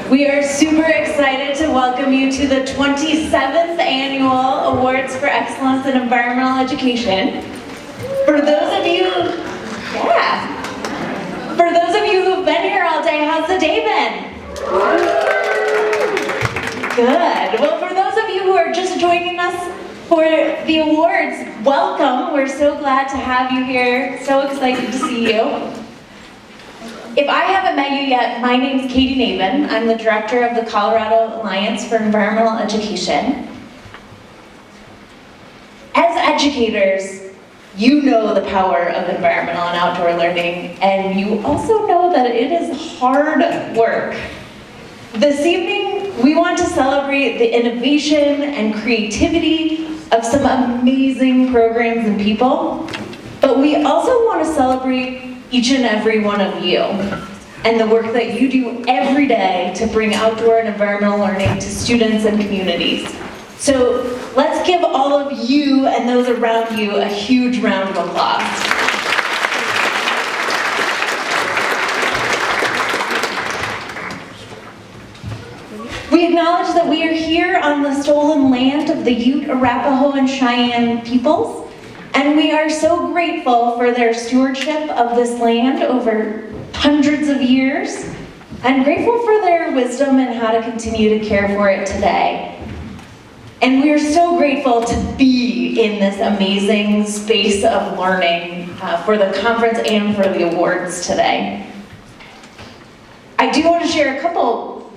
We are super excited to welcome you to the 27th Annual Awards for Excellence in Environmental Education. For those of you who've been here all day, how's the day been? Good. Well, for those of you who are just joining us for the awards, welcome. We're so glad to have you here. So excited to see you. If I haven't met you yet, my name is Katie Navin. I'm the director of the Colorado Alliance for Environmental Education. As educators, you know the power of environmental and outdoor learning, and you also know that it is hard work. This evening, we want to celebrate the innovation and creativity of some amazing programs and people, but we also want to celebrate each and every one of you and the work that you do every day to bring outdoor and environmental learning to students and communities. So let's give all of you and those around you a huge round of applause. We acknowledge that we are here on the stolen land of the Ute, Arapaho, and Cheyenne peoples, and we are so grateful for their stewardship of this land over hundreds of years, and grateful for their wisdom and how to continue to care for it today. And we are so grateful to be in this amazing space of learning for the conference and for the awards today. I do want to share a couple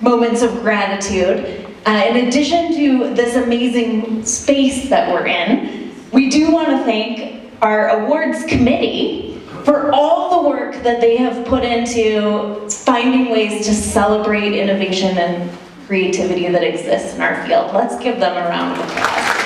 moments of gratitude. In addition to this amazing space that we're in, we do want to thank our awards committee for all the work that they have put into finding ways to celebrate innovation and creativity that exists in our field. Let's give them a round of applause.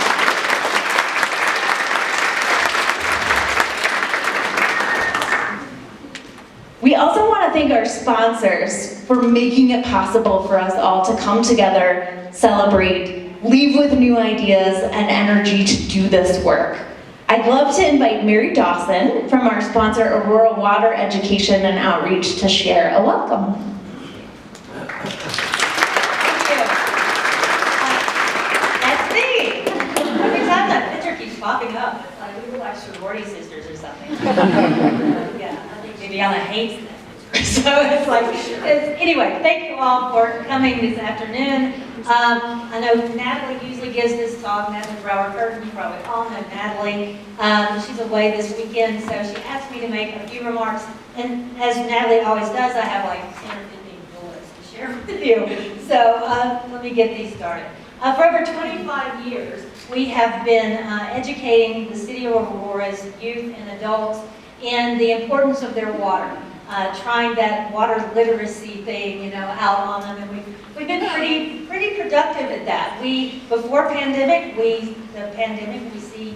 We also want to thank our sponsors for making it possible for us all to come together, celebrate, leave with new ideas and energy to do this work. I'd love to invite Mary Dawson from our sponsor Aurora Water Education and Outreach to share a welcome. Thank you. That's me. Every time that picture keeps popping up, we look like sorority sisters or something. Yeah, I think maybe Ella hates that picture. So it's like, anyway, thank you all for coming this afternoon. I know Natalie usually gives this talk. Natalie Brower-Curtin, you probably all know Natalie. She's away this weekend, so she asked me to make a few remarks. And as Natalie always does, I have like 10 or 15 bullets to share with you. So let me get these started. For over 25 years, we have been educating the city of Aurora's youth and adults in the importance of their water. Trying that water literacy thing, out on them, and we've been pretty productive at that. Before pandemic, we see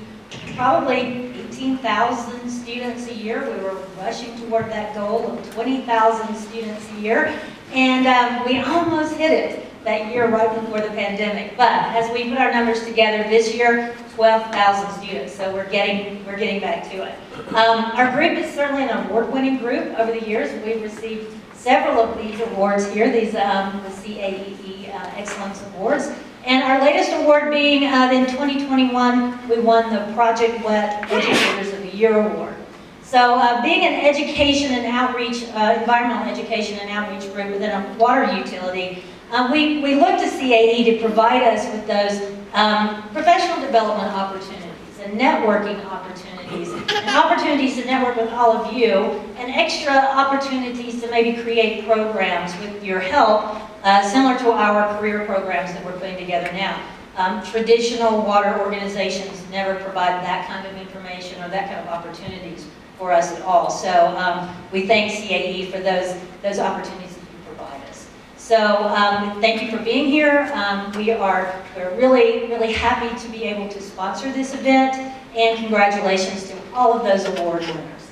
probably 18,000 students a year. We were rushing toward that goal of 20,000 students a year, and we almost hit it that year right before the pandemic. But as we put our numbers together this year, 12,000 students, so we're getting back to it. Our group is certainly an award-winning group. Over the years, we've received several of these awards here, the CAEE Excellence Awards. And our latest award being in 2021, we won the Project WET Educators of the Year Award. So being an education and outreach, environmental education and outreach group within a water utility, we look to CAE to provide us with those professional development opportunities and networking opportunities, and opportunities to network with all of you, and extra opportunities to maybe create programs with your help, similar to our career programs that we're putting together now. Traditional water organizations never provide that kind of information or that kind of opportunities for us at all. So we thank CAE for those opportunities that you provide us. So thank you for being here. We're really happy to be able to sponsor this event, and congratulations to all of those award winners.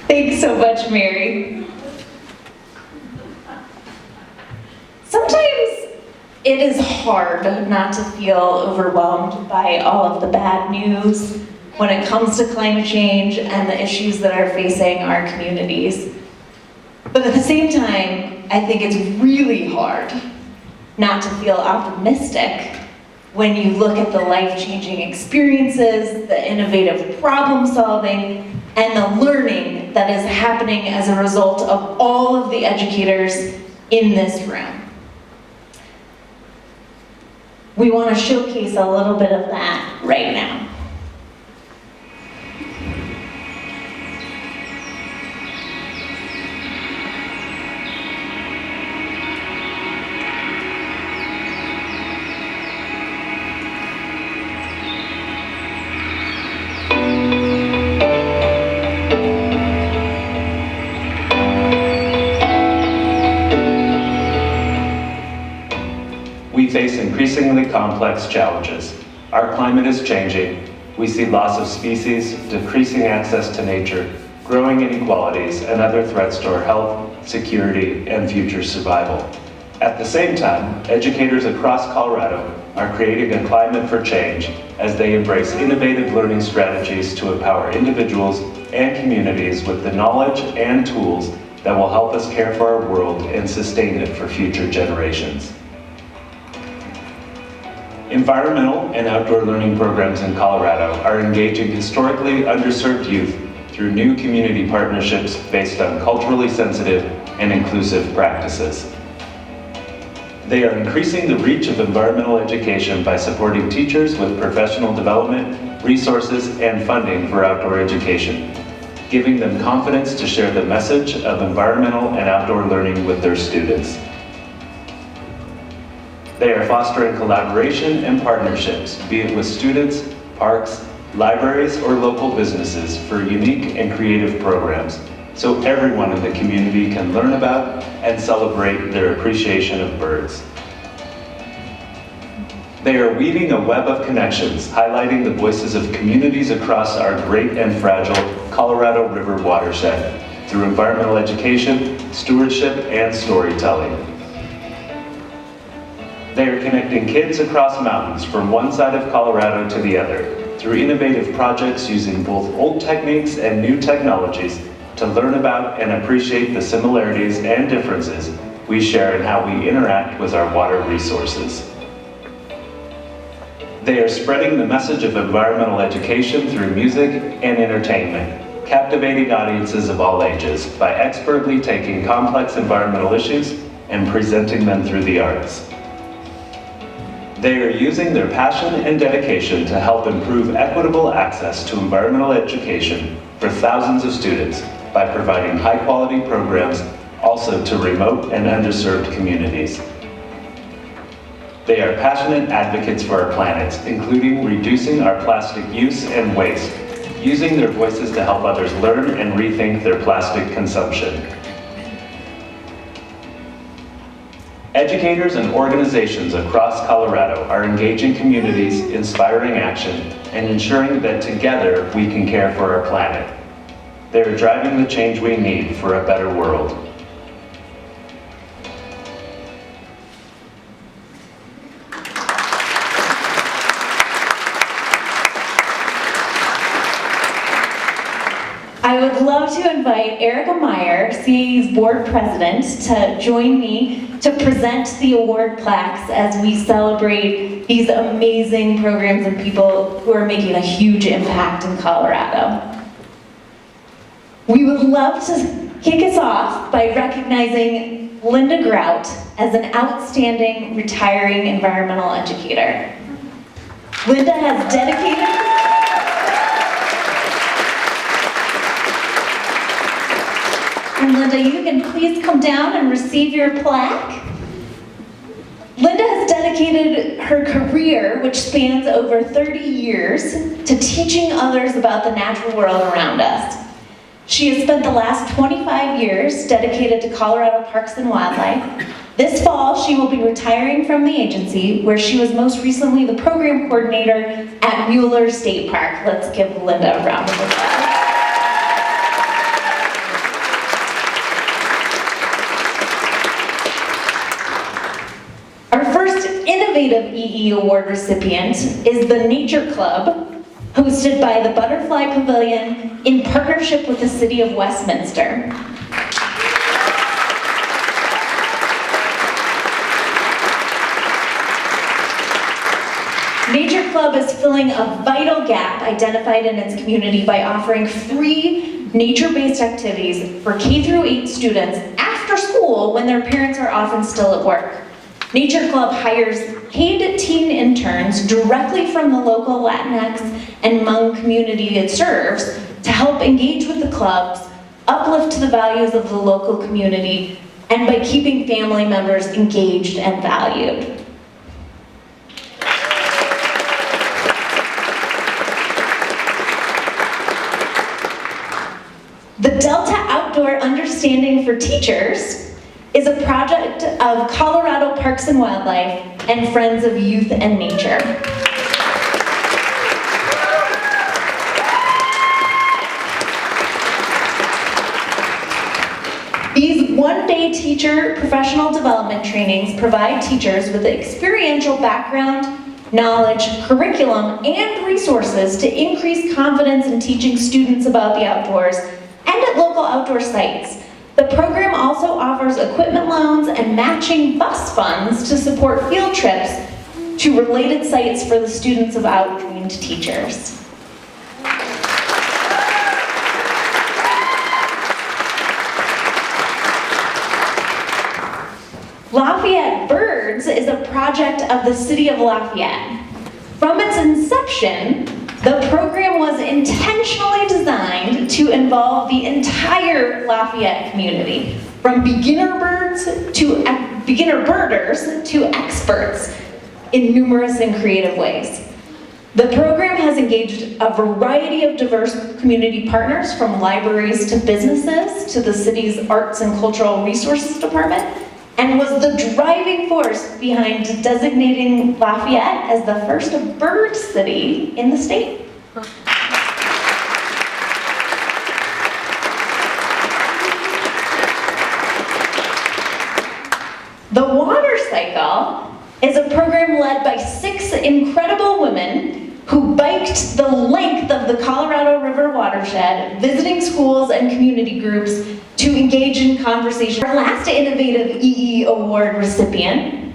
Thanks so much, Mary. Sometimes it is hard not to feel overwhelmed by all of the bad news when it comes to climate change and the issues that are facing our communities. But at the same time, I think it's really hard not to feel optimistic when you look at the life-changing experiences, the innovative problem-solving, and the learning that is happening as a result of all of the educators in this room. We want to showcase a little bit of that right now. We face increasingly complex challenges. Our climate is changing. We see loss of species, decreasing access to nature, growing inequalities, and other threats to our health, security, and future survival. At the same time, educators across Colorado are creating a climate for change as they embrace innovative learning strategies to empower individuals and communities with the knowledge and tools that will help us care for our world and sustain it for future generations. Environmental and outdoor learning programs in Colorado are engaging historically underserved youth through new community partnerships based on culturally sensitive and inclusive practices. They are increasing the reach of environmental education by supporting teachers with professional development, resources, and funding for outdoor education, giving them confidence to share the message of environmental and outdoor learning with their students. They are fostering collaboration and partnerships, be it with students, parks, libraries, or local businesses for unique and creative programs, so everyone in the community can learn about and celebrate their appreciation of birds. They are weaving a web of connections, highlighting the voices of communities across our great and fragile Colorado River watershed through environmental education, stewardship, and storytelling. They are connecting kids across mountains from one side of Colorado to the other through innovative projects using both old techniques and new technologies to learn about and appreciate the similarities and differences we share in how we interact with our water resources. They are spreading the message of environmental education through music and entertainment, captivating audiences of all ages by expertly taking complex environmental issues and presenting them through the arts. They are using their passion and dedication to help improve equitable access to environmental education for thousands of students by providing high-quality programs also to remote and underserved communities. They are passionate advocates for our planet, including reducing our plastic use and waste, using their voices to help others learn and rethink their plastic consumption. Educators and organizations across Colorado are engaging communities, inspiring action, and ensuring that together we can care for our planet. They are driving the change we need for a better world. I would love to invite Erica Meyer, CAE's board president, to join me to present the award plaques as we celebrate these amazing programs and people who are making a huge impact in Colorado. We would love to kick us off by recognizing Linda Grout as an outstanding retiring environmental educator. Linda has dedicated And Linda, you can please come down and receive your plaque. Linda has dedicated her career, which spans over 30 years, to teaching others about the natural world around us. She has spent the last 25 years dedicated to Colorado Parks and Wildlife. This fall, she will be retiring from the agency, where she was most recently the program coordinator at Mueller State Park. Let's give Linda a round of applause. Our first innovative EE Award recipient is the Nature Club, hosted by the Butterfly Pavilion in partnership with the City of Westminster. Nature Club is filling a vital gap identified in its community by offering free nature-based activities for K-8 students after school when their parents are often still at work. Nature Club hires paid teen interns directly from the local Latinx and Hmong community it serves to help engage with the clubs, uplift the values of the local community, and by keeping family members engaged and valued. The Delta Outdoor Understanding for Teachers is a project of Colorado Parks and Wildlife and Friends of Youth and Nature. These one-day teacher professional development trainings provide teachers with the experiential background, knowledge, curriculum, and resources to increase confidence in teaching students about the outdoors and at local outdoor sites. The program also offers equipment loans and matching bus funds to support field trips to related sites for the students of out-trained teachers. Lafayette Birds is a project of the City of Lafayette. From its inception, the program was intentionally designed to involve the entire Lafayette community, from beginner birders to experts in numerous and creative ways. The program has engaged a variety of diverse community partners, from libraries to businesses to the city's Arts and Cultural Resources Department, and was the driving force behind designating Lafayette as the first bird city in the state. The Water Cycle is a program led by 6 incredible women who biked the length of the Colorado River watershed, visiting schools and community groups to engage in conversation. Our last innovative EE Award recipient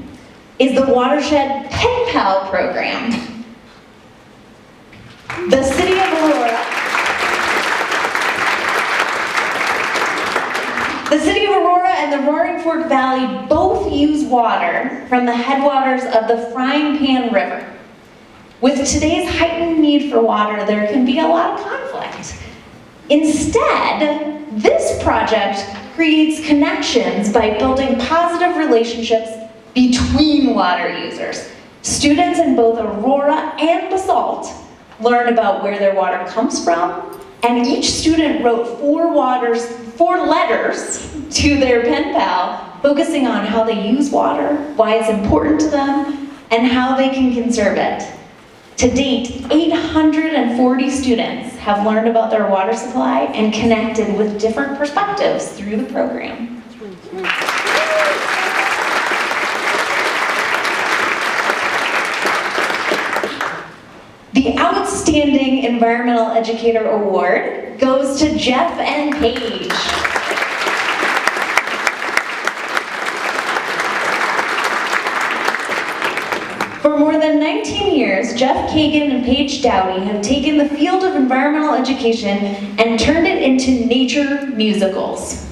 is the Watershed Pen Pal program. The City of Aurora and the Roaring Fork Valley both use water from the headwaters of the Frying Pan River. With today's heightened need for water, there can be a lot of conflict. Instead, this project creates connections by building positive relationships between water users. Students in both Aurora and Basalt learn about where their water comes from, and each student wrote 4 letters to their pen pal, focusing on how they use water, why it's important to them, and how they can conserve it. To date, 840 students have learned about their water supply and connected with different perspectives through the program. The Outstanding Environmental Educator Award goes to Jeff and Paige. For more than 19 years, Jeff Kagan and Paige Dowdy have taken the field of environmental education and turned it into nature musicals.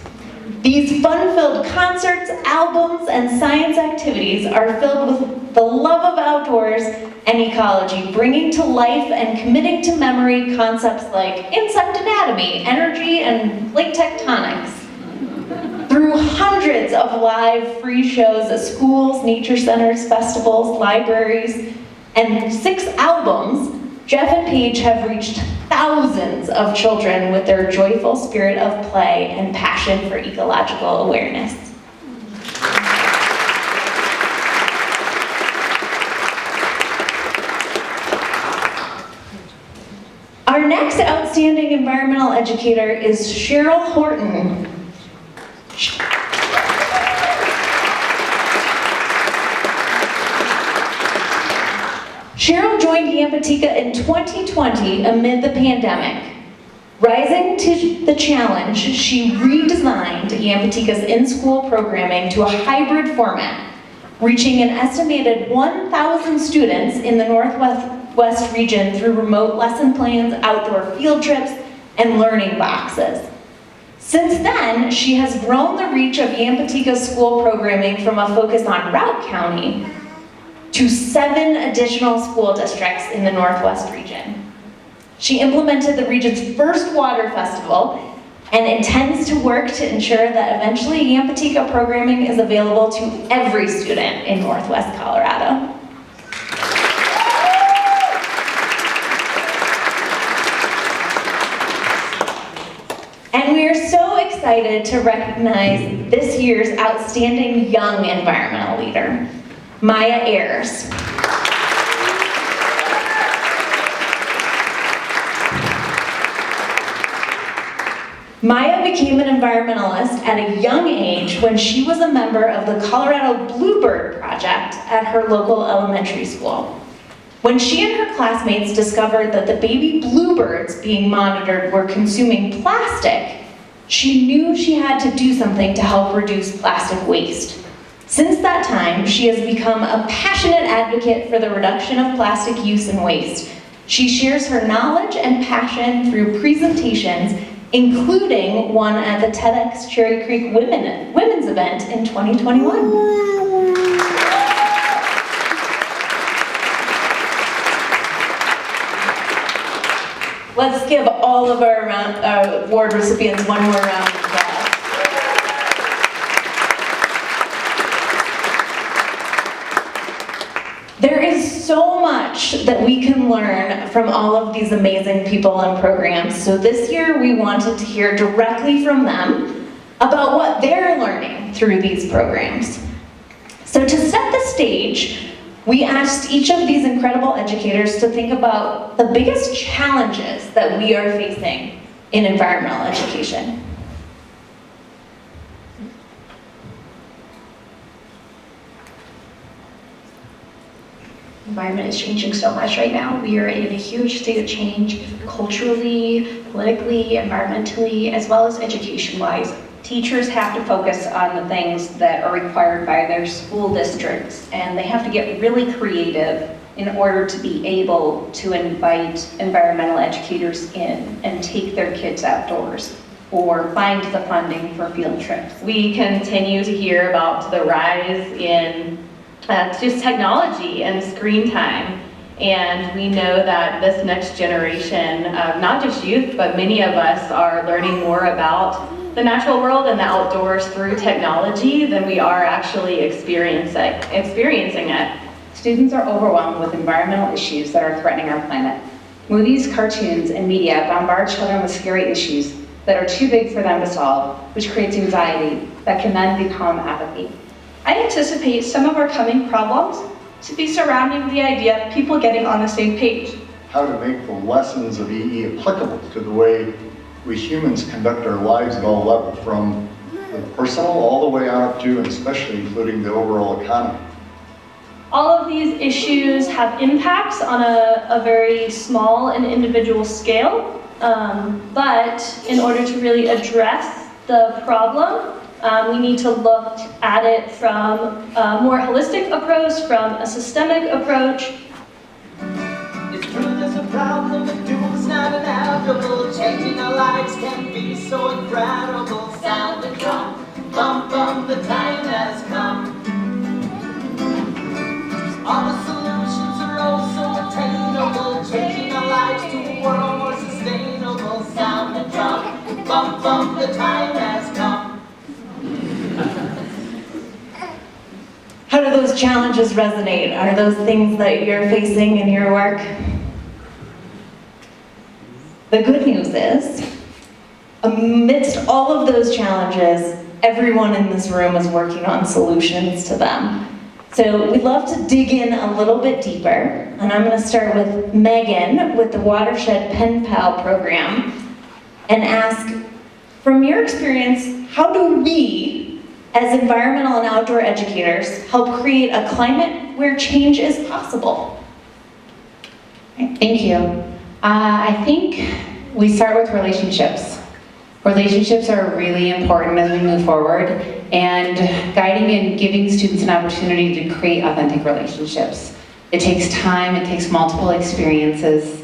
These fun-filled concerts, albums, and science activities are filled with the love of outdoors and ecology, bringing to life and committing to memory concepts like insect anatomy, energy, and plate tectonics. Through hundreds of live free shows at schools, nature centers, festivals, libraries, and 6 albums, Jeff and Paige have reached thousands of children with their joyful spirit of play and passion for ecological awareness. Our next outstanding environmental educator is Cheryl Horton. Cheryl joined Yamputika in 2020 amid the pandemic. Rising to the challenge, she redesigned Yamputika's in-school programming to a hybrid format, reaching an estimated 1,000 students in the Northwest region through remote lesson plans, outdoor field trips, and learning boxes. Since then, she has grown the reach of Yamputika's school programming from a focus on Routt County to 7 additional school districts in the Northwest region. She implemented the region's first water festival and intends to work to ensure that eventually Yamputika programming is available to every student in Northwest Colorado. And we are so excited to recognize this year's outstanding young environmental leader, Maya Ayers. Maya became an environmentalist at a young age when she was a member of the Colorado Bluebird Project at her local elementary school. When she and her classmates discovered that the baby bluebirds being monitored were consuming plastic, she knew she had to do something to help reduce plastic waste. Since that time, she has become a passionate advocate for the reduction of plastic use and waste. She shares her knowledge and passion through presentations, including one at the TEDx Cherry Creek Women's event in 2021. Let's give all of our award recipients one more round of applause. There is so much that we can learn from all of these amazing people and programs. So this year we wanted to hear directly from them about what they're learning through these programs. So to set the stage, we asked each of these incredible educators to think about the biggest challenges that we are facing in environmental education. Environment is changing so much right now. We are in a huge state of change, culturally, politically, environmentally, as well as education-wise. Teachers have to focus on the things that are required by their school districts, and they have to get really creative in order to be able to invite environmental educators in and take their kids outdoors or find the funding for field trips. We continue to hear about the rise in just technology and screen time. And we know that this next generation of not just youth, but many of us are learning more about the natural world and the outdoors through technology than we are actually experiencing it. Students are overwhelmed with environmental issues that are threatening our planet. Movies, cartoons, and media bombard children with scary issues that are too big for them to solve, which creates anxiety that can then become apathy. I anticipate some of our coming problems to be surrounding the idea of people getting on the same page. How to make the lessons of EE applicable to the way we humans conduct our lives at all levels, from the personal all the way out to, and especially including the overall economy. All of these issues have impacts on a very small and individual scale, but in order to really address the problem, we need to look at it from a more holistic approach, from a systemic approach. It's true there's a problem, but doing's not inevitable. Changing our lives can be so incredible. Sound the drum, bum bum, the time has come. All the solutions are oh so attainable. Changing our lives to a world more sustainable. Sound the drum, bum bum, the time has come. How do those challenges resonate? Are those things that you're facing in your work? The good news is, amidst all of those challenges, everyone in this room is working on solutions to them. So we'd love to dig in a little bit deeper, and I'm going to start with Megan with the Watershed Pen Pal program and ask, from your experience, how do we, as environmental and outdoor educators, help create a climate where change is possible? Thank you. I think we start with relationships. Relationships are really important as we move forward, and guiding and giving students an opportunity to create authentic relationships. It takes time, it takes multiple experiences.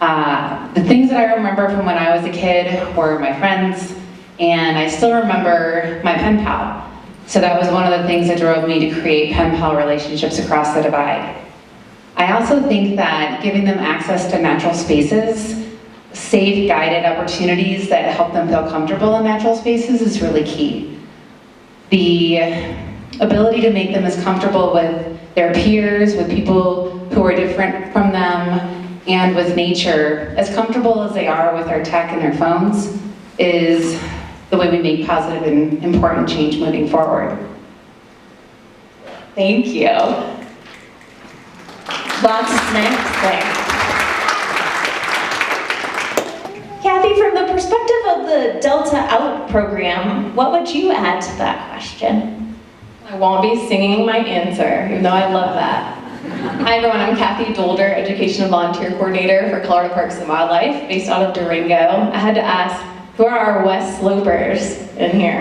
The things that I remember from when I was a kid were my friends, and I still remember my pen pal. So that was one of the things that drove me to create pen pal relationships across the divide. I also think that giving them access to natural spaces, safe, guided opportunities that help them feel comfortable in natural spaces is really key. The ability to make them as comfortable with their peers, with people who are different from them, and with nature, as comfortable as they are with their tech and their phones, is the way we make positive and important change moving forward. Thank you. Lots of snacks there. Kathy, from the perspective of the Delta Out program, what would you add to that question? I won't be singing my answer, even though I love that. Hi everyone, I'm Kathy Dolder, Education and Volunteer Coordinator for Colorado Parks and Wildlife, based out of Durango. I had to ask, who are our West Slopers in here?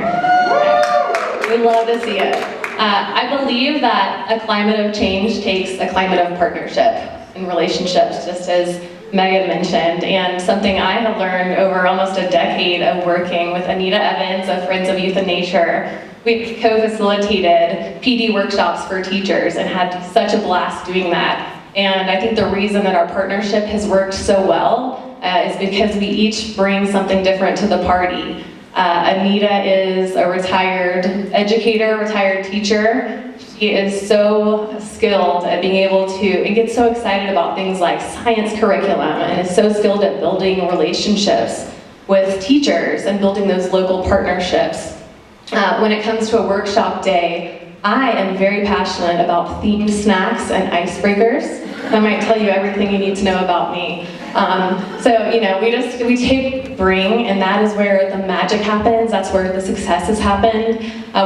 We'd love to see it. I believe that a climate of change takes a climate of partnership and relationships, just as Megan mentioned, and something I have learned over almost a decade of working with Anita Evans of Friends of Youth and Nature. We co-facilitated PD workshops for teachers and had such a blast doing that. And I think the reason that our partnership has worked so well is because we each bring something different to the party. Anita is a retired educator, retired teacher. She is so skilled at being able to, and gets so excited about things like science curriculum, and is so skilled at building relationships with teachers and building those local partnerships. When it comes to a workshop day, I am very passionate about themed snacks and icebreakers. That might tell you everything you need to know about me. So, you know, we take bring, and that is where the magic happens. That's where the successes happen.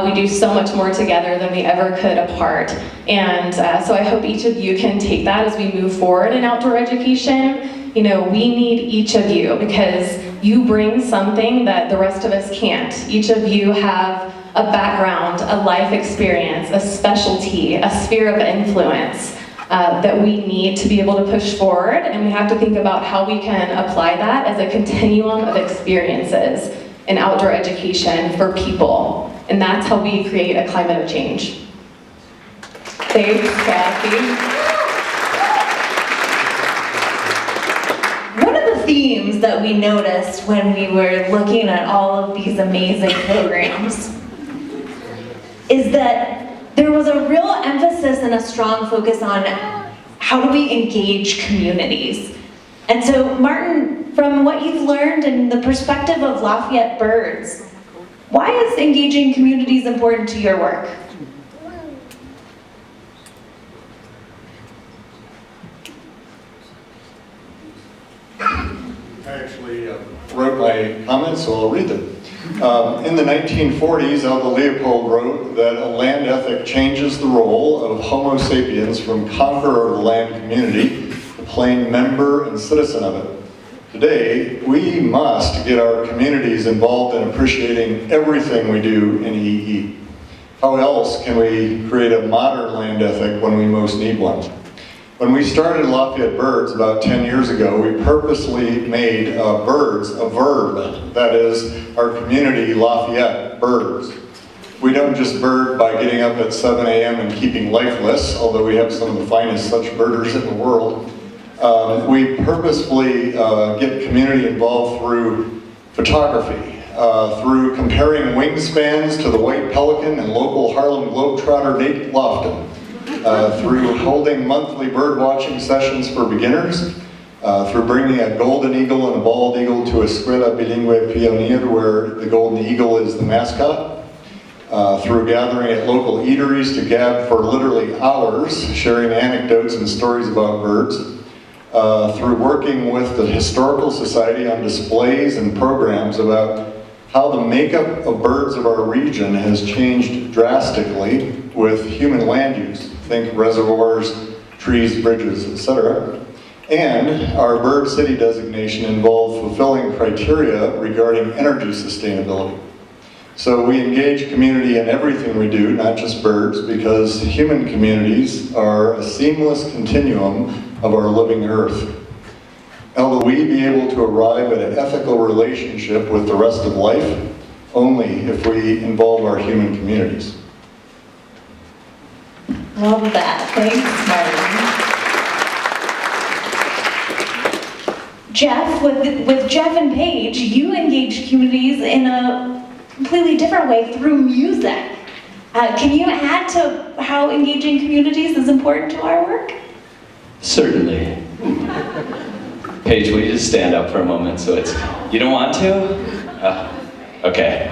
We do so much more together than we ever could apart. And so I hope each of you can take that as we move forward in outdoor education. You know, we need each of you because you bring something that the rest of us can't. Each of you have a background, a life experience, a specialty, a sphere of influence that we need to be able to push forward, and we have to think about how we can apply that as a continuum of experiences in outdoor education for people. And that's how we create a climate of change. Thanks, Kathy. One of the themes that we noticed when we were looking at all of these amazing programs is that there was a real emphasis and a strong focus on how do we engage communities. And so, Martin, from what you've learned in the perspective of Lafayette Birds, why is engaging communities important to your work? I actually wrote my comments, so I'll read them. In the 1940s, Alva Leopold wrote that a land ethic changes the role of Homo sapiens from conqueror of the land community to plain member and citizen of it. Today, we must get our communities involved in appreciating everything we do in EE. How else can we create a modern land ethic when we most need one? When we started Lafayette Birds about 10 years ago, we purposely made birds a verb. That is, our community, Lafayette Birds. We don't just bird by getting up at 7 a.m. and keeping lifeless, although we have some of the finest such birders in the world. We purposefully get community involved through photography, through comparing wingspans to the white pelican and local Harlem Globetrotter Nate Lofton. Through holding monthly bird watching sessions for beginners, through bringing a golden eagle and a bald eagle to Escuela Bilingüe Pioneer, where the golden eagle is the mascot, through gathering at local eateries to gab for literally hours, sharing anecdotes and stories about birds, through working with the Historical Society on displays and programs about how the makeup of birds of our region has changed drastically with human land use. Think reservoirs, trees, bridges, etc. And our Bird City designation involved fulfilling criteria regarding energy sustainability. So we engage community in everything we do, not just birds, because human communities are a seamless continuum of our living earth. Now, will we be able to arrive at an ethical relationship with the rest of life? Only if we involve our human communities. Love that. Thanks, Martin. Jeff, with Jeff and Paige, you engage communities in a completely different way through music. Can you add to how engaging communities is important to our work? Certainly. Paige, will you just stand up for a moment so it's... You don't want to? Okay.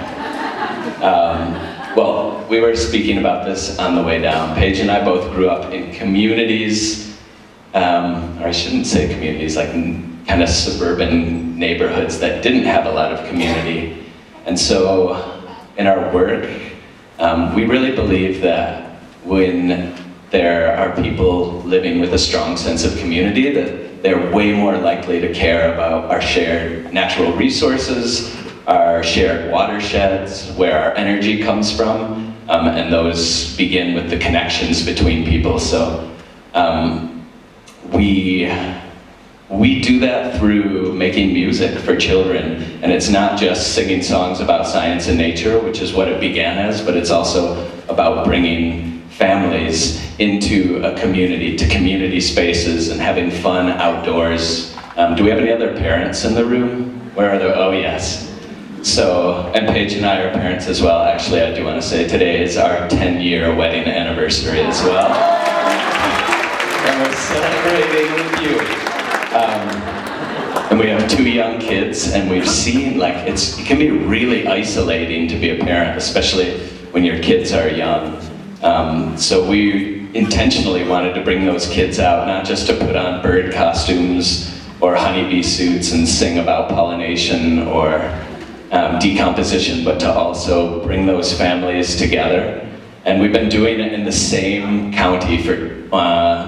Well, we were speaking about this on the way down. Paige and I both grew up in communities, or I shouldn't say communities, like kind of suburban neighborhoods that didn't have a lot of community. And so in our work, we really believe that when there are people living with a strong sense of community, that they're way more likely to care about our shared natural resources, our shared watersheds, where our energy comes from, and those begin with the connections between people. So we do that through making music for children, and it's not just singing songs about science and nature, which is what it began as, but it's also about bringing families into a community, to community spaces, and having fun outdoors. Do we have any other parents in the room? Where are they? Oh, yes. So, and Paige and I are parents as well. Actually, I do want to say today is our 10-year wedding anniversary as well. And we're celebrating with you. And we have 2 young kids, and we've seen, like, it can be really isolating to be a parent, especially when your kids are young. So we intentionally wanted to bring those kids out, not just to put on bird costumes or honeybee suits and sing about pollination or decomposition, but to also bring those families together. And we've been doing it in the same county for,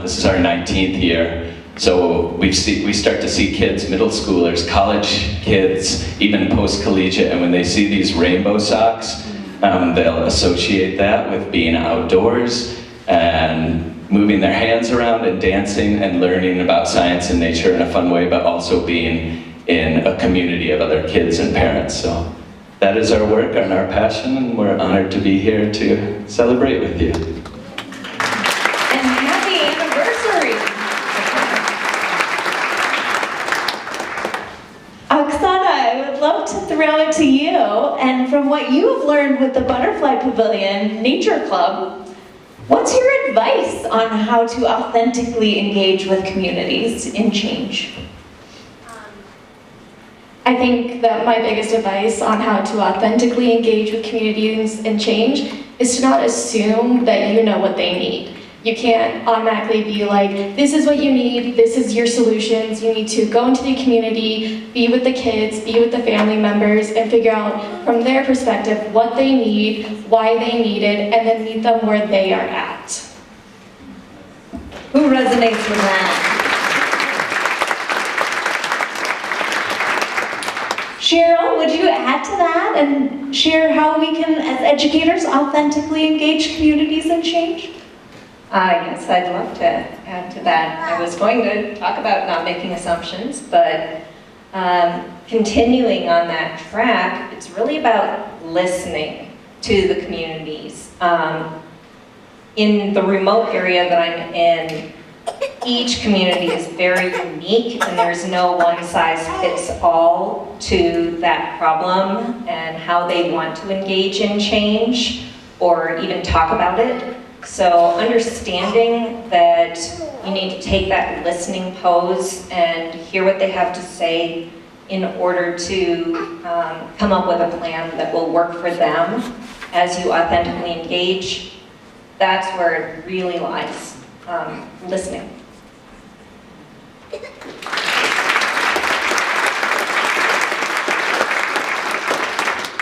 this is our 19th year. So we start to see kids, middle schoolers, college kids, even post-collegiate, and when they see these rainbow socks, they'll associate that with being outdoors and moving their hands around and dancing and learning about science and nature in a fun way, but also being in a community of other kids and parents. So that is our work and our passion, and we're honored to be here to celebrate with you. And happy anniversary! Oksana, I would love to throw it to you, and from what you have learned with the Butterfly Pavilion Nature Club, what's your advice on how to authentically engage with communities in change? I think that my biggest advice on how to authentically engage with communities and change is to not assume that you know what they need. You can't automatically be like, this is what you need, this is your solutions. You need to go into the community, be with the kids, be with the family members, and figure out from their perspective what they need, why they need it, and then meet them where they are at. Who resonates with that? Cheryl, would you add to that and share how we can, as educators, authentically engage communities and change? Yes, I'd love to add to that. I was going to talk about not making assumptions, but continuing on that track, it's really about listening to the communities. In the remote area that I'm in, each community is very unique, and there's no one-size-fits-all to that problem and how they want to engage in change or even talk about it. So understanding that you need to take that listening pose and hear what they have to say in order to come up with a plan that will work for them as you authentically engage, that's where it really lies, listening.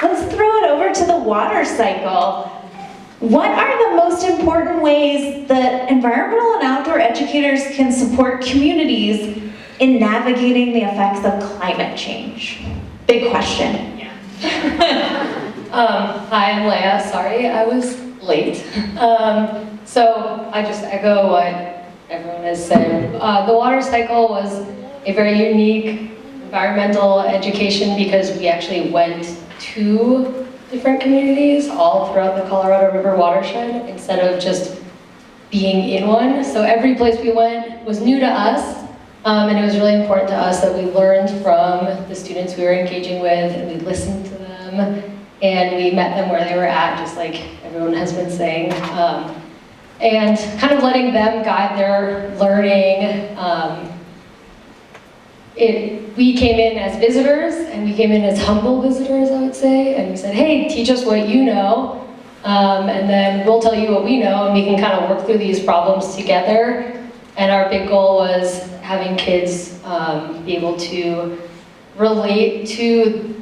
Let's throw it over to the water cycle. What are the most important ways that environmental and outdoor outdoor educators can support communities in navigating the effects of climate change? Big question. Hi, I'm Leah. Sorry, I was late. So I just echo what everyone has said. The water cycle was a very unique environmental education because we actually went to different communities all throughout the Colorado River watershed instead of just being in one. So every place we went was new to us, and it was really important to us that we learned from the students we were engaging with, and we listened to them, and we met them where they were at, just like everyone has been saying. And kind of letting them guide their learning. We came in as visitors, and we came in as humble visitors, I would say, and we said, hey, teach us what you know, and then we'll tell you what we know, and we can kind of work through these problems together. And our big goal was having kids be able to relate to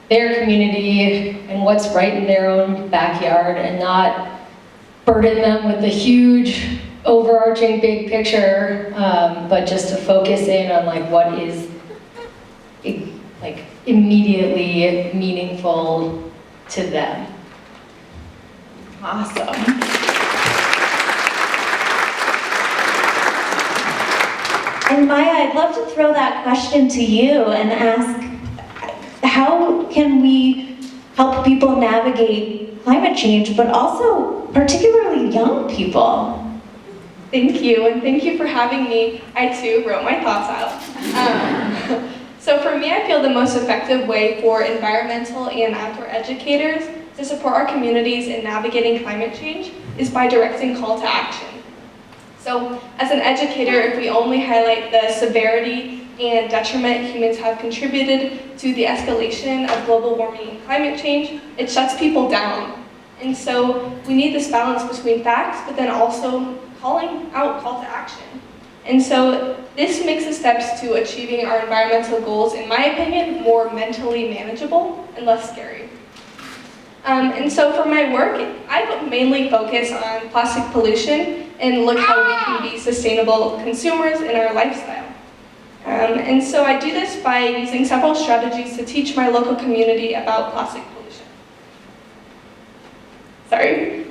their community and what's right in their own backyard, and not burden them with the huge, overarching big picture, but just to focus in on like what is like immediately meaningful to them. Awesome. And Maya, I'd love to throw that question to you and ask, how can we help people navigate climate change, but also particularly young people? Thank you, and thank you for having me. I too wrote my thoughts out. So for me, I feel the most effective way for environmental and outdoor educators to support our communities in navigating climate change is by directing call to action. So as an educator, if we only highlight the severity and detriment humans have contributed to the escalation of global warming and climate change, it shuts people down. And so we need this balance between facts, but then also calling out call to action. And so this makes the steps to achieving our environmental goals, in my opinion, more mentally manageable and less scary. And so for my work, I mainly focus on plastic pollution and look how we can be sustainable consumers in our lifestyle. And so I do this by using several strategies to teach my local community about plastic pollution. Sorry.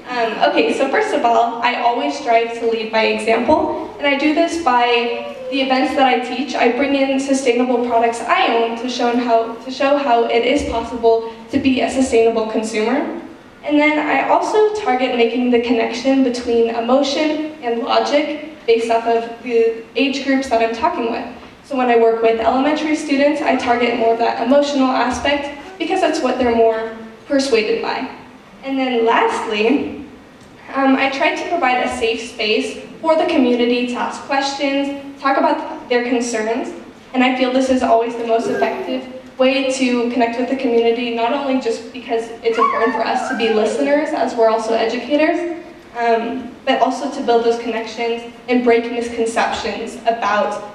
Okay, so first of all, I always strive to lead by example, and I do this by the events that I teach. I bring in sustainable products I own to show how it is possible to be a sustainable consumer. And then I also target making the connection between emotion and logic based off of the age groups that I'm talking with. So when I work with elementary students, I target more of that emotional aspect because that's what they're more persuaded by. And then lastly, I try to provide a safe space for the community to ask questions, talk about their concerns, and I feel this is always the most effective way to connect with the community, not only just because it's important for us to be listeners as we're also educators, but also to build those connections and break misconceptions about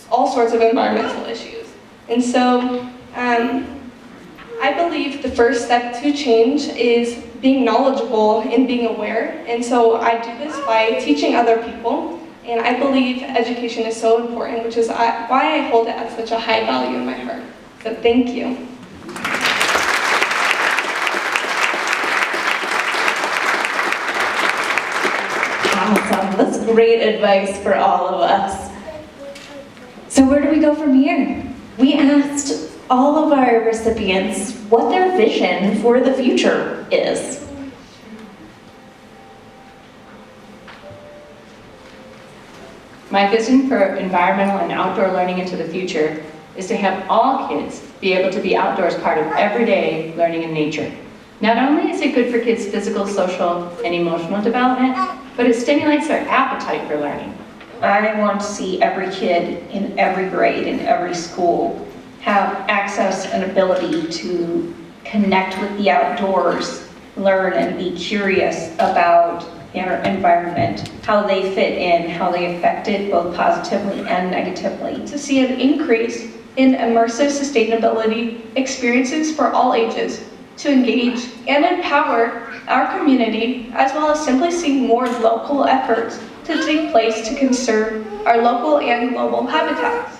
all sorts of environmental issues. And so I believe the first step to change is being knowledgeable and being aware. And so I do this by teaching other people. And I believe education is so important, which is why I hold it at such a high value in my heart. So thank you. Awesome. That's great advice for all of us. So where do we go from here? We asked all of our recipients what their vision for the future is. My vision for environmental and outdoor learning into the future is to have all kids be able to be outdoors part of everyday learning in nature. Not only is it good for kids' physical, social, and emotional development, but it stimulates their appetite for learning. I want to see every kid in every grade, in every school, have access and ability to connect with the outdoors, learn and be curious about their environment, how they fit in, how they affect it both positively and negatively. To see an increase in immersive sustainability experiences for all ages, to engage and empower our community, as well as simply seeing more local efforts to take place to conserve our local and global habitats.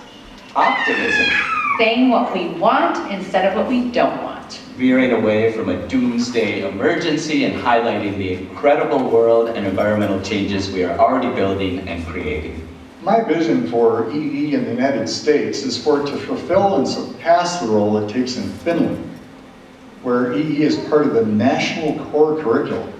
Optimism. Saying what we want instead of what we don't want. Veering away from a doomsday emergency and highlighting the incredible world and environmental changes we are already building and creating. My vision for EE in the United States is for it to fulfill and surpass the role it takes in Finland, where EE is part of the national core curriculum.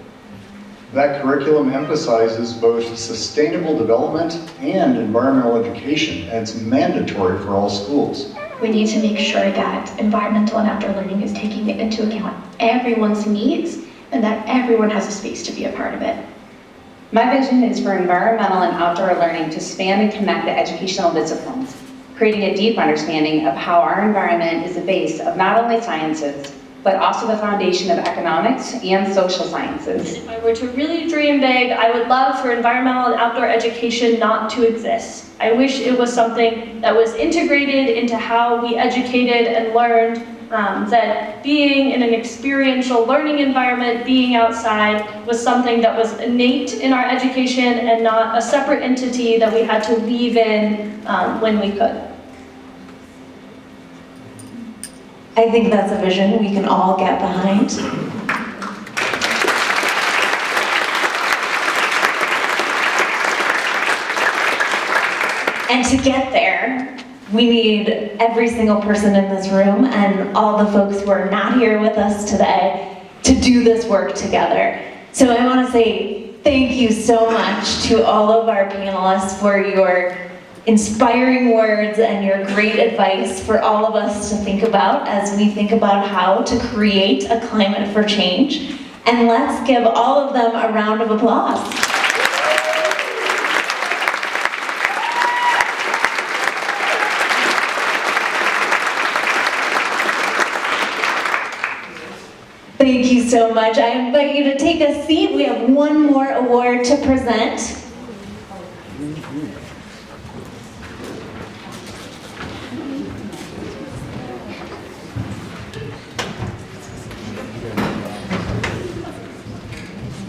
That curriculum emphasizes both sustainable development and environmental education, and it's mandatory for all schools. We need to make sure that environmental and outdoor learning is taking into account everyone's needs and that everyone has a space to be a part of it. My vision is for environmental and outdoor learning to span and connect the educational disciplines, creating a deep understanding of how our environment is the base of not only sciences, but also the foundation of economics and social sciences. If I were to really dream big, I would love for environmental and outdoor education not to exist. I wish it was something that was integrated into how we educated and learned, that being in an experiential learning environment, being outside, was something that was innate in our education and not a separate entity that we had to weave in when we could. I think that's a vision we can all get behind. And to get there, we need every single person in this room and all the folks who are not here with us today to do this work together. So I want to say thank you so much to all of our panelists for your inspiring words and your great advice for all of us to think about as we think about how to create a climate for change. And let's give all of them a round of applause. Thank you so much. I invite you to take a seat. We have one more award to present.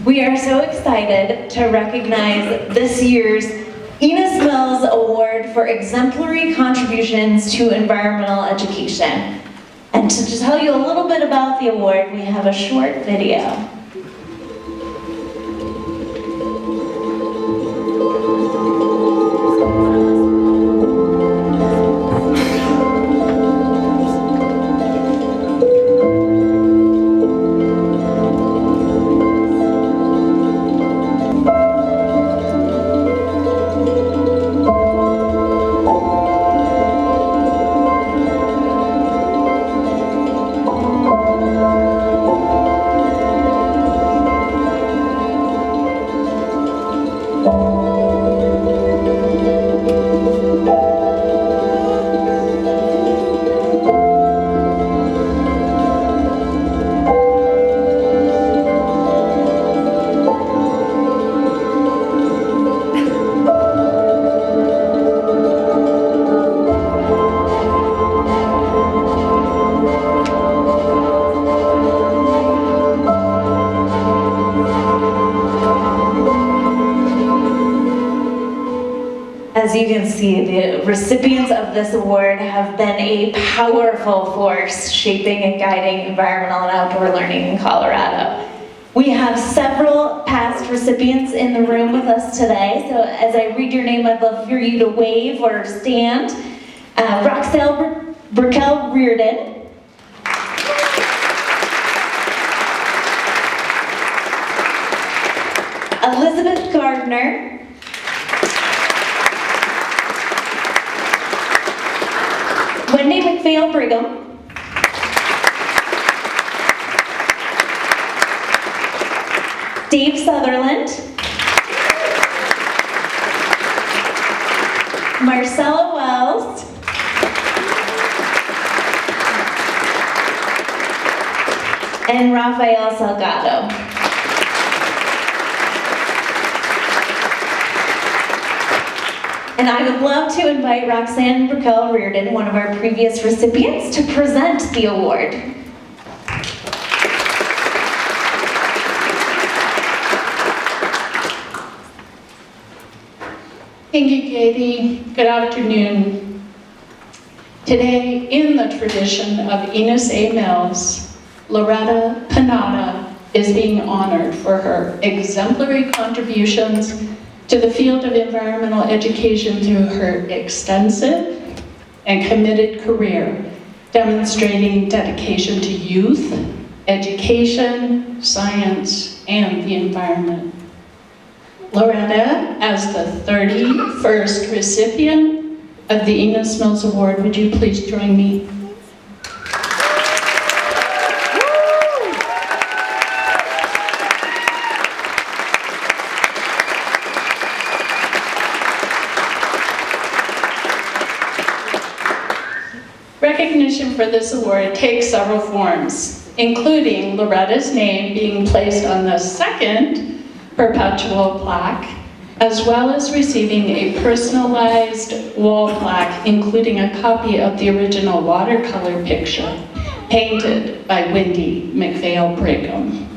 We are so excited to recognize this year's Enos Mills Award for Exemplary Contributions to Environmental Education. And to just tell you a little bit about the award, we have a short video. As you can see, the recipients of this award have been a powerful force shaping and guiding environmental and outdoor learning in Colorado. We have several past recipients in the room with us today, so as I read your name, I'd love for you to wave or stand. Roxelle Burkell Reardon. Elizabeth Gardner. Wendy McPhail Brigham. Dave Sutherland. Marcella Wells. And Rafael Salgado. And I would love to invite Roxanne Burkell Reardon, one of our previous recipients, to present the award. Thank you, Katie. Good afternoon. Today, in the tradition of Enos A. Mills, Loretta Panada is being honored for her exemplary contributions to the field of environmental education through her extensive and committed career, demonstrating dedication to youth, education, science, and the environment. Loretta, as the 31st recipient of the Enos Mills Award, would you please join me? Recognition for this award takes several forms, including Loretta's name being placed on the second perpetual plaque, as well as receiving a personalized wall plaque, including a copy of the original watercolor picture painted by Wendy McPhail Brigham.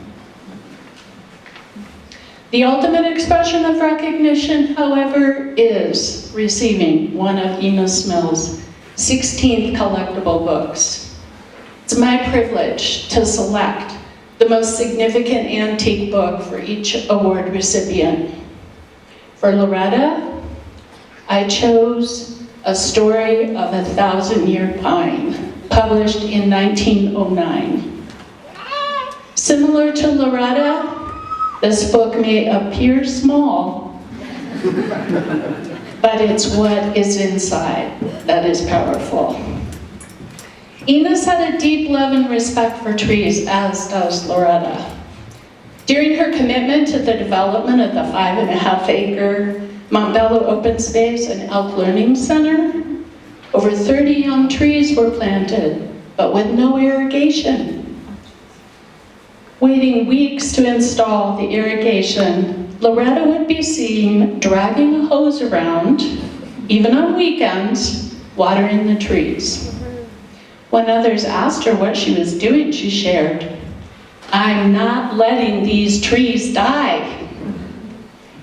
The ultimate expression of recognition, however, is receiving one of Enos Mills' 16th collectible books. It's my privilege to select the most significant antique book for each award recipient. For Loretta, I chose A Story of a Thousand-Year Pine, published in 1909. Similar to Loretta, this book may appear small, but it's what is inside that is powerful. Enos had a deep love and respect for trees, as does Loretta. During her commitment to the development of the 5.5-acre Montbello Open Space and Elk Learning Center, over 30 young trees were planted, but with no irrigation. Waiting weeks to install the irrigation, Loretta would be seen dragging a hose around, even on weekends, watering the trees. When others asked her what she was doing, she shared, "I'm not letting these trees die."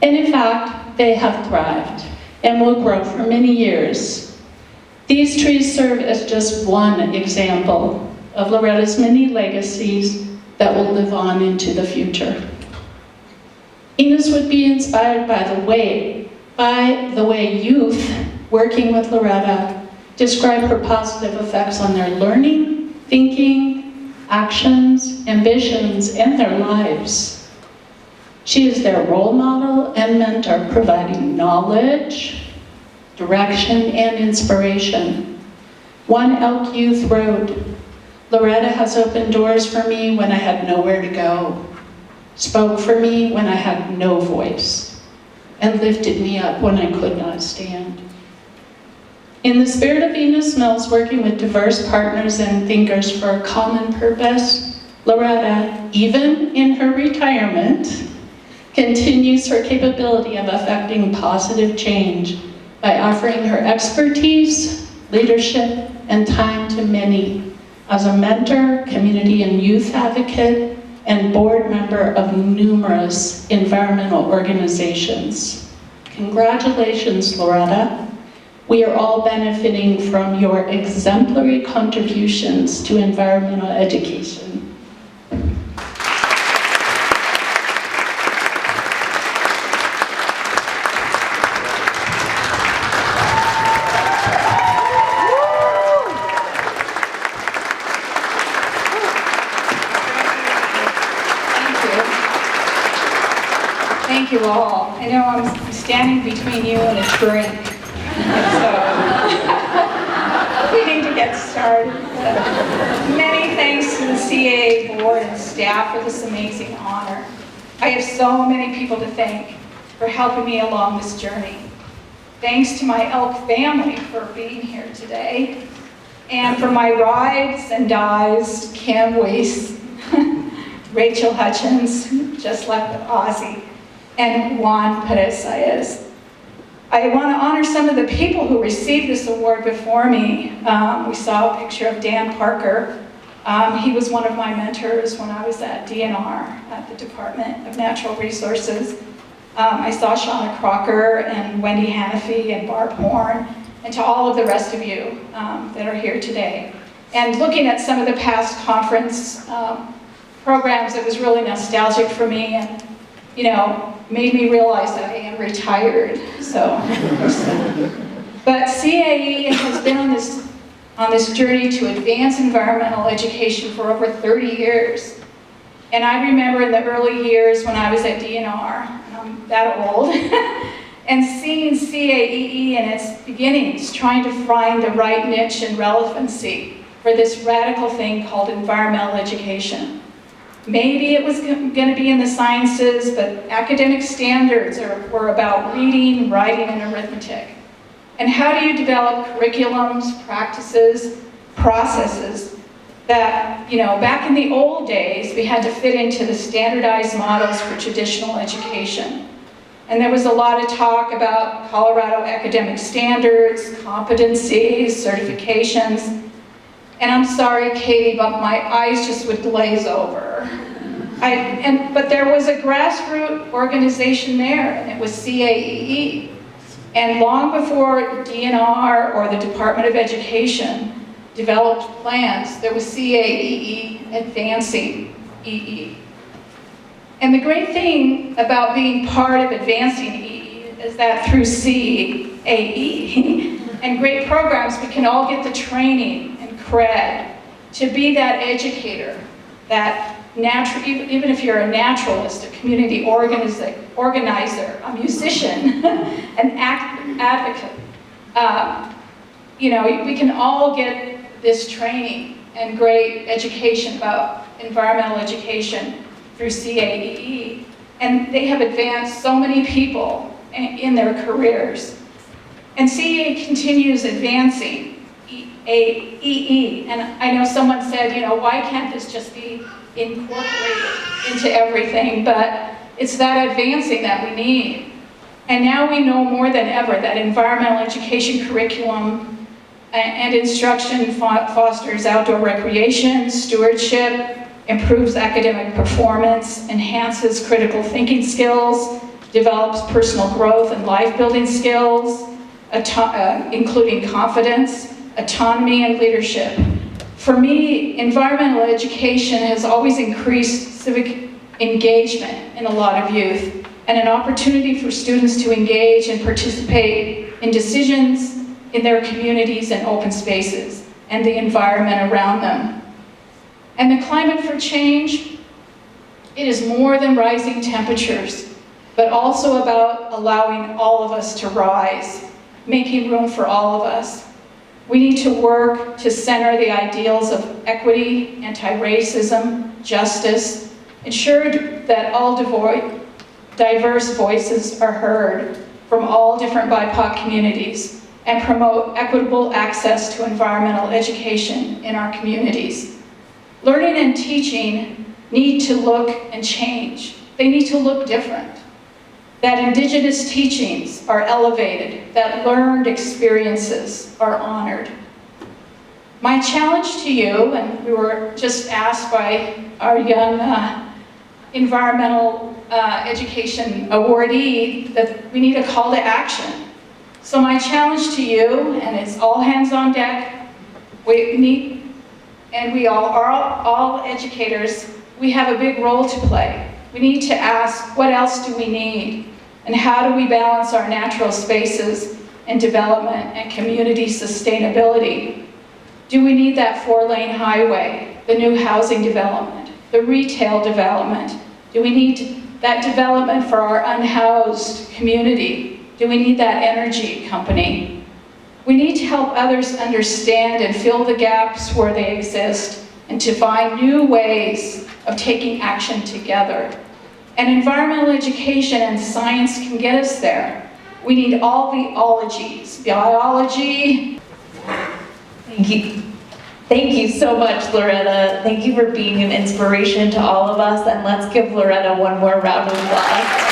And in fact, they have thrived and will grow for many years. These trees serve as just one example of Loretta's many legacies that will live on into the future. Enos would be inspired by the way youth working with Loretta describe her positive effects on their learning, thinking, actions, ambitions, and their lives. She is their role model and mentor, providing knowledge, direction, and inspiration. One Elk Youth wrote, "Loretta has opened doors for me when I had nowhere to go, spoke for me when I had no voice, and lifted me up when I could not stand." In the spirit of Enos Mills, working with diverse partners and thinkers for a common purpose, Loretta, even in her retirement, continues her capability of affecting positive change by offering her expertise, leadership, and time to many as a mentor, community and youth advocate, and board member of numerous environmental organizations. Congratulations, Loretta. We are all benefiting from your exemplary contributions to environmental education. Thank you all. I know I'm standing between you and a drink. So, we need to get started. Many thanks to the CAA board and staff for this amazing honor. I have so many people to thank for helping me along this journey. Thanks to my Elk family for being here today. And for my rides and dies, Cam Weiss, Rachel Hutchins, who just left with Ozzy, and Juan Perez-Saez. I want to honor some of the people who received this award before me. We saw a picture of Dan Parker. He was one of my mentors when I was at DNR, at the Department of Natural Resources. I saw Shauna Crocker and Wendy Hannafy and Barb Horn, and to all of the rest of you that are here today. And looking at some of the past conference programs, it was really nostalgic for me, and made me realize that I am retired. So, but CAE has been on this journey to advance environmental education for over 30 years. And I remember in the early years when I was at DNR, and I'm that old, and seeing CAEE in its beginnings, trying to find the right niche and relevancy for this radical thing called environmental education. Maybe it was going to be in the sciences, but academic standards were about reading, writing, and arithmetic. And how do you develop curriculums, practices, processes that, back in the old days, we had to fit into the standardized models for traditional education. And there was a lot of talk about Colorado academic standards, competencies, certifications. And I'm sorry, Katie, but my eyes just would glaze over. But there was a grassroots organization there, and it was CAEE. And long before DNR or the Department of Education developed plans, there was CAEE advancing EE. And the great thing about being part of advancing EE is that through CAE and great programs, we can all get the training and cred to be that educator, that even if you're a naturalist, a community organizer, a musician, an advocate, we can all get this training and great education about environmental education through CAEE. And they have advanced so many people in their careers. And CAE continues advancing EE. And I know someone said, why can't this just be incorporated into everything? But it's that advancing that we need. And now we know more than ever that environmental education curriculum and instruction fosters outdoor recreation, stewardship, improves academic performance, enhances critical thinking skills, develops personal growth and life-building skills, including confidence, autonomy, and leadership. For me, environmental education has always increased civic engagement in a lot of youth, and an opportunity for students to engage and participate in decisions in their communities and open spaces, and the environment around them. And the climate for change, it is more than rising temperatures, but also about allowing all of us to rise, making room for all of us. We need to work to center the ideals of equity, anti-racism, justice, ensure that all diverse voices are heard from all different BIPOC communities, and promote equitable access to environmental education in our communities. Learning and teaching need to look and change. They need to look different. That Indigenous teachings are elevated, that learned experiences are honored. My challenge to you, and we were just asked by our young environmental education awardee that we need a call to action. So my challenge to you, and it's all hands on deck, we are all educators, we have a big role to play. We need to ask, what else do we need? And how do we balance our natural spaces and development and community sustainability? Do we need that 4-lane highway, the new housing development, the retail development? Do we need that development for our unhoused community? Do we need that energy company? We need to help others understand and fill the gaps where they exist, and to find new ways of taking action together. And environmental education and science can get us there. We need all the ologies, biology. Thank you. Thank you so much, Loretta. Thank you for being an inspiration to all of us, and let's give Loretta one more round of applause.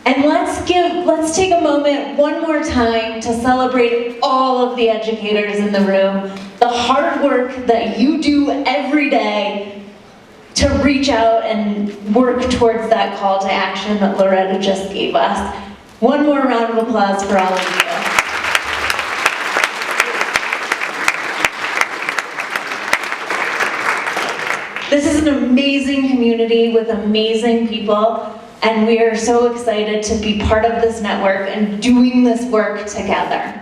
And let's take a moment one more time to celebrate all of the educators in the room, the hard work that you do every day to reach out and work towards that call to action that Loretta just gave us. One more round of applause for all of you. This is an amazing community with amazing people, and we are so excited to be part of this network and doing this work together.